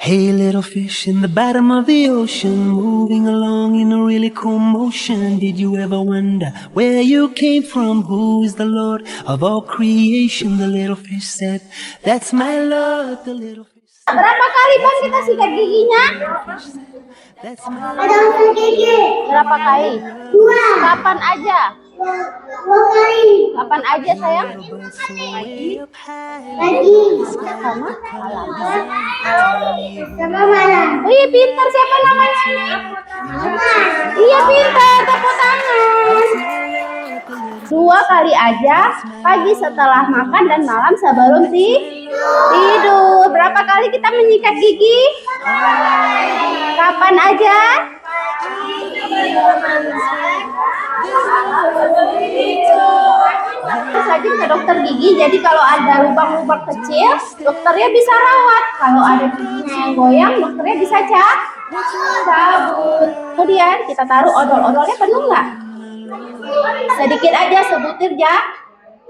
Hey, little fish in the bottom of the ocean, moving along in a really cool motion. Did you ever wonder where you came from? Who is the Lord of all creation? The little fish said, "That's my Lord." The little fish said, Berapa kali Bang kita sikat giginya? "That's my Ada Lord." gigi. Berapa kali? 2. Kapan aja? 2 kali. Kapan aja sayang? Way up high, Pagi. Sama malam. Sama malam. Wih, pintar, siapa namanya? Iya, pintar, tepuk tangan. 2 kali aja, pagi setelah makan dan malam sebelum tidur. Berapa kali kita menyikat gigi? Kapan aja? Rajin ke dokter gigi, jadi kalau ada lubang-lubang kecil, dokternya bisa rawat. Kalau ada giginya yang goyang, dokternya bisa cabut. Kemudian kita taruh odol-odolnya penuh nggak? Sedikit aja, sebutir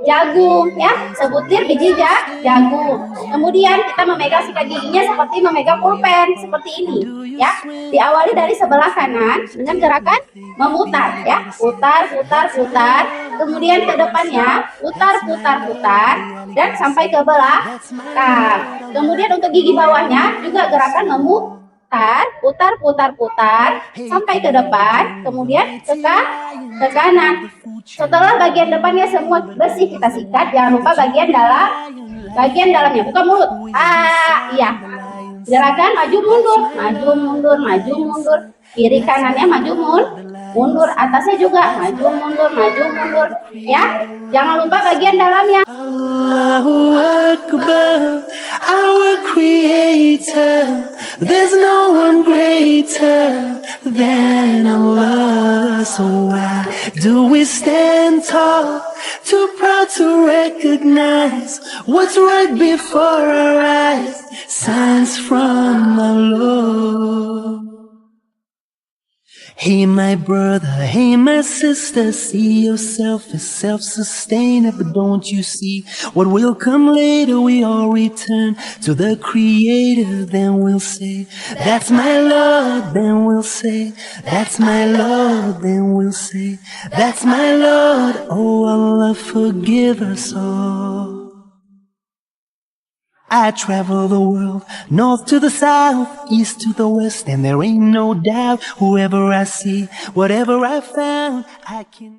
jagung ya, sebutir biji jagung. Kemudian kita memegang sikat giginya seperti memegang pulpen seperti ini ya. Diawali dari sebelah kanan dengan gerakan memutar ya, putar putar putar, kemudian ke depannya putar putar putar dan sampai ke belakang. Kemudian untuk gigi bawahnya juga gerakan memutar, putar putar putar sampai ke depan, kemudian ke kanan. Setelah bagian depannya semua bersih kita sikat, jangan lupa bagian dalamnya, bukan mulut. Iya. Gerakan maju mundur, maju mundur, maju mundur. Kiri kanannya maju mundur, atasnya juga maju mundur, ya. Jangan lupa bagian dalamnya. Allahu Akbar, our Creator. There's no one greater than Allah. So why do we stand tall, too proud to recognize what's right before our eyes? Signs from the Lord. Hey my brother, hey my sister, see yourself as self-sustained, but don't you see what will come later? We all return to the Creator, then we'll say, "That's my Lord," then we'll say, "That's my Lord," then we'll say, "That's my Lord." Oh Allah, forgive us all. I travel the world, north to the south, east to the west, and there ain't no doubt, whoever I see, whatever I found, I can